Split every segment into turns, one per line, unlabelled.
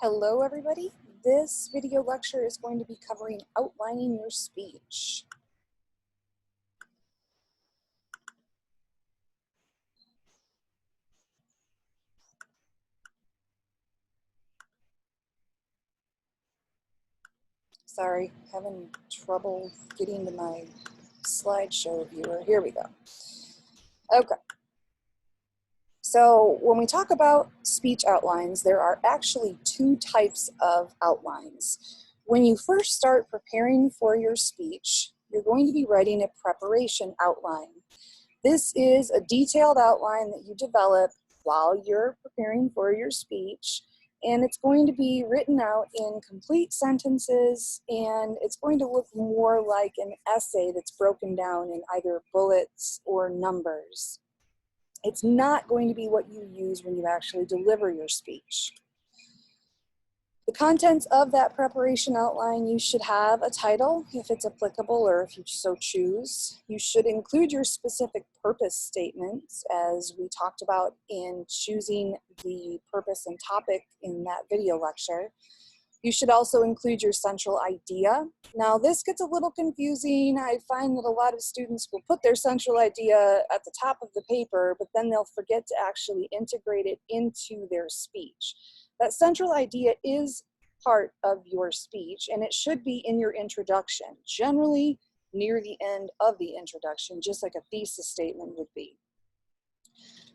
Hello everybody. This video lecture is going to be covering outlining your speech. Sorry, having trouble getting to my slideshow viewer. Here we go. Okay. So when we talk about speech outlines, there are actually two types of outlines. When you first start preparing for your speech, you're going to be writing a preparation outline. This is a detailed outline that you develop while you're preparing for your speech, and it's going to be written out in complete sentences, and it's going to look more like an essay that's broken down in either bullets or numbers. It's not going to be what you use when you actually deliver your speech. The contents of that preparation outline, you should have a title if it's applicable or if you so choose. You should include your specific purpose statements as we talked about in choosing the purpose and topic in that video lecture. You should also include your central idea. Now this gets a little confusing. I find that a lot of students will put their central idea at the top of the paper, but then they'll forget to actually integrate it into their speech. That central idea is part of your speech, and it should be in your introduction, generally near the end of the introduction, just like a thesis statement would be.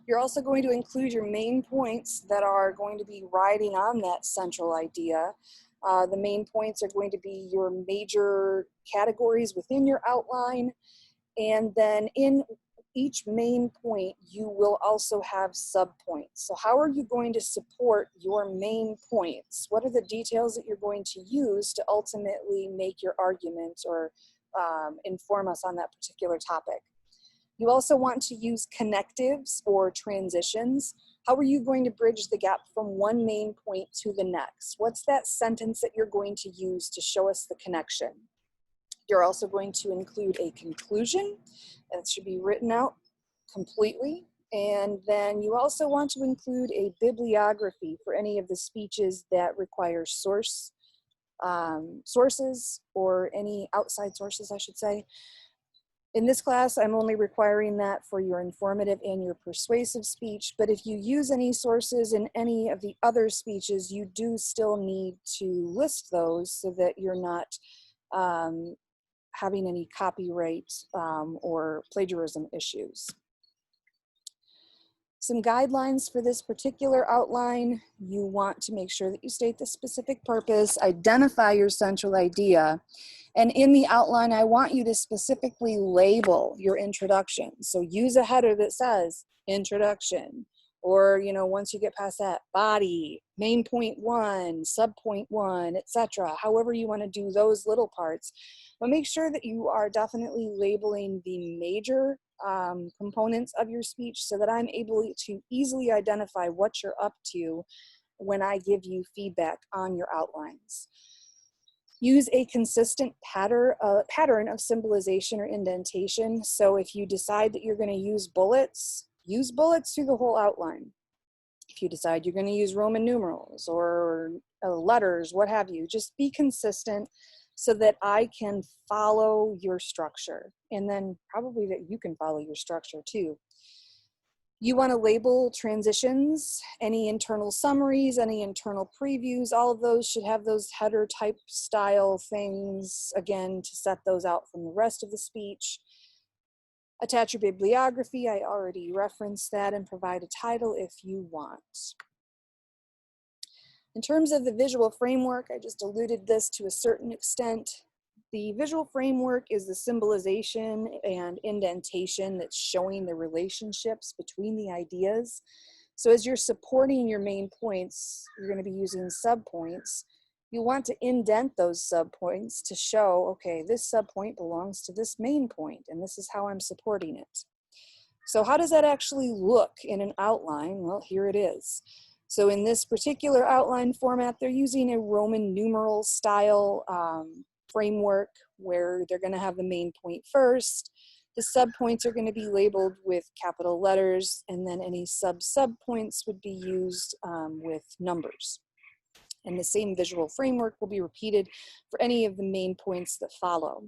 You're also going to include your main points that are going to be riding on that central idea. The main points are going to be your major categories within your outline, and then in each main point, you will also have subpoints. So how are you going to support your main points? What are the details that you're going to use to ultimately make your argument or inform us on that particular topic? You also want to use connectives or transitions. How are you going to bridge the gap from one main point to the next? What's that sentence that you're going to use to show us the connection? You're also going to include a conclusion, and it should be written out completely. And then you also want to include a bibliography for any of the speeches that require sources or any outside sources, I should say. In this class, I'm only requiring that for your informative and your persuasive speech, but if you use any sources in any of the other speeches, you do still need to list those so that you're not having any copyright or plagiarism issues. Some guidelines for this particular outline: you want to make sure that you state the specific purpose, identify your central idea, and in the outline, I want you to specifically label your introduction. So use a header that says introduction, or once you get past that, body, main point 1, sub point 1, etc. However you want to do those little parts. But make sure that you are definitely labeling the major components of your speech so that I'm able to easily identify what you're up to when I give you feedback on your outlines. Use a consistent pattern of symbolization or indentation. So if you decide that you're going to use bullets through the whole outline. If you decide you're going to use Roman numerals or letters, what have you, just be consistent so that I can follow your structure, and then probably that you can follow your structure too. You want to label transitions, any internal summaries, any internal previews, all of those should have those header type style things, again, to set those out from the rest of the speech. Attach your bibliography, I already referenced that, and provide a title if you want. In terms of the visual framework, I just alluded this to a certain extent. The visual framework is the symbolization and indentation that's showing the relationships between the ideas. So as you're supporting your main points, you're going to be using subpoints. You want to indent those subpoints to show, okay, this subpoint belongs to this main point, and this is how I'm supporting it. So how does that actually look in an outline? Well, here it is. So in this particular outline format, they're using a Roman numeral style framework where they're going to have the main point first. The subpoints are going to be labeled with capital letters, and then any sub-points would be used with numbers. And the same visual framework will be repeated for any of the main points that follow.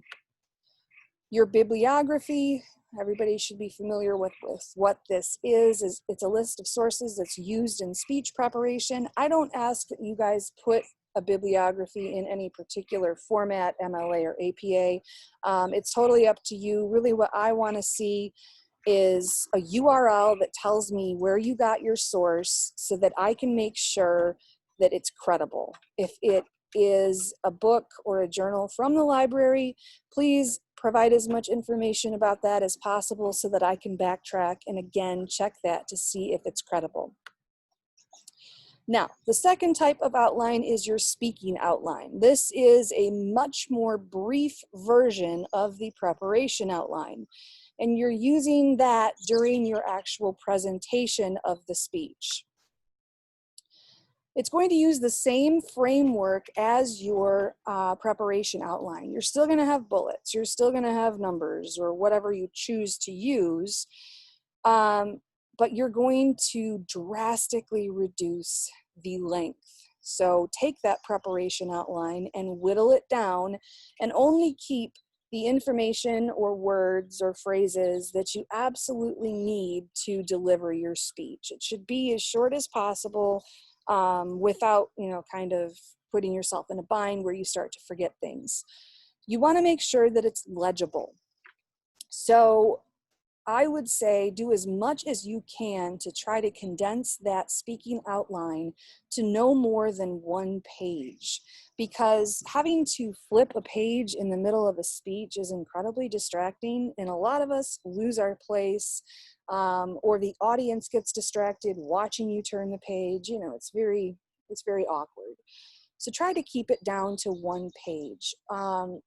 Your bibliography, everybody should be familiar with what this is. It's a list of sources that's used in speech preparation. I don't ask that you guys put a bibliography in any particular format, MLA or APA. It's totally up to you. Really what I want to see is a URL that tells me where you got your source so that I can make sure that it's credible. If it is a book or a journal from the library, please provide as much information about that as possible so that I can backtrack and again check that to see if it's credible. Now, the second type of outline is your speaking outline. This is a much more brief version of the preparation outline, and you're using that during your actual presentation of the speech. It's going to use the same framework as your preparation outline. You're still going to have bullets, you're still going to have numbers or whatever you choose to use, but you're going to drastically reduce the length. So take that preparation outline and whittle it down and only keep the information or words or phrases that you absolutely need to deliver your speech. It should be as short as possible without, kind of putting yourself in a bind where you start to forget things. You want to make sure that it's legible. So I would say do as much as you can to try to condense that speaking outline to no more than 1 page, because having to flip a page in the middle of a speech is incredibly distracting, and a lot of us lose our place, or the audience gets distracted watching you turn the page. It's very awkward. So try to keep it down to 1 page.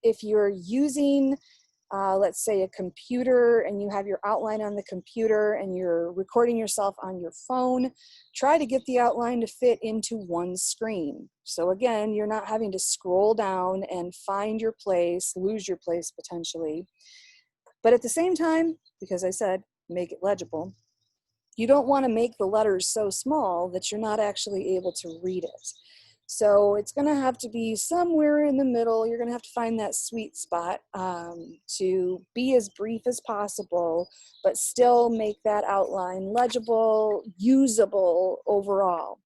If you're using let's say a computer and you have your outline on the computer and you're recording yourself on your phone, try to get the outline to fit into 1 screen. So again, you're not having to scroll down and find your place, lose your place potentially. But at the same time, because I said, make it legible, you don't want to make the letters so small that you're not actually able to read it. So it's going to have to be somewhere in the middle. You're going to have to find that sweet spot to be as brief as possible, but still make that outline legible, usable overall.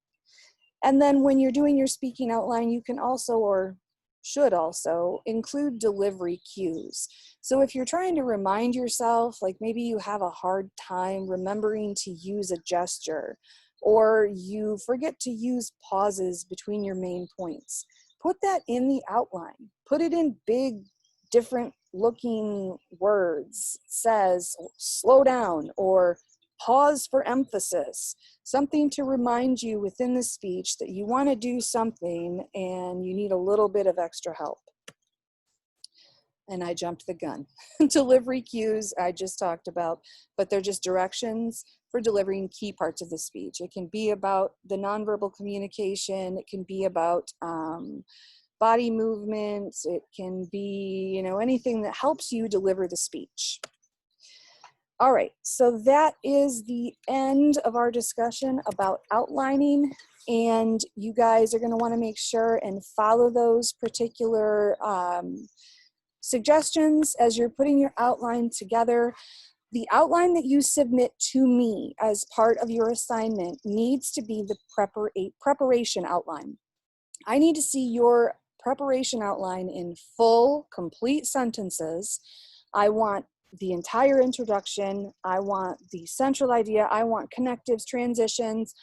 And then when you're doing your speaking outline, you can also, or should also, include delivery cues. So if you're trying to remind yourself, like maybe you have a hard time remembering to use a gesture, or you forget to use pauses between your main points, put that in the outline. Put it in big, different looking words. It says, slow down, or pause for emphasis. Something to remind you within the speech that you want to do something and you need a little bit of extra help. And I jumped the gun. Delivery cues I just talked about, but they're just directions for delivering key parts of the speech. It can be about the nonverbal communication. It can be about body movements. It can be, anything that helps you deliver the speech. All right, so that is the end of our discussion about outlining, and you guys are going to want to make sure and follow those particular suggestions as you're putting your outline together. The outline that you submit to me as part of your assignment needs to be the preparation outline. I need to see your preparation outline in full, complete sentences. I want the entire introduction. I want the central idea. I want connectives, transitions.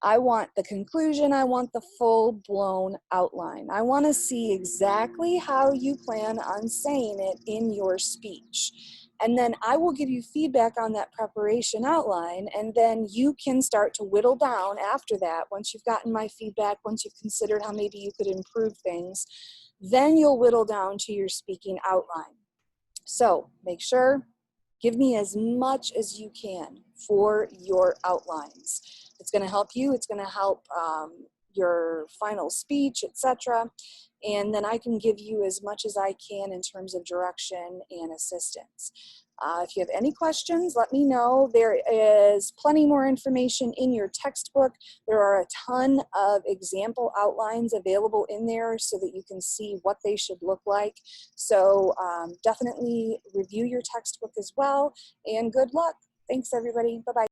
I want the conclusion. I want the full-blown outline. I want to see exactly how you plan on saying it in your speech. And then I will give you feedback on that preparation outline, and then you can start to whittle down after that. Once you've gotten my feedback, once you've considered how maybe you could improve things, then you'll whittle down to your speaking outline. So make sure, give me as much as you can for your outlines. It's going to help you. It's going to help your final speech, etc. And then I can give you as much as I can in terms of direction and assistance. If you have any questions, let me know. There is plenty more information in your textbook. There are a ton of example outlines available in there so that you can see what they should look like. So definitely review your textbook as well, and good luck. Thanks, everybody. Bye-bye.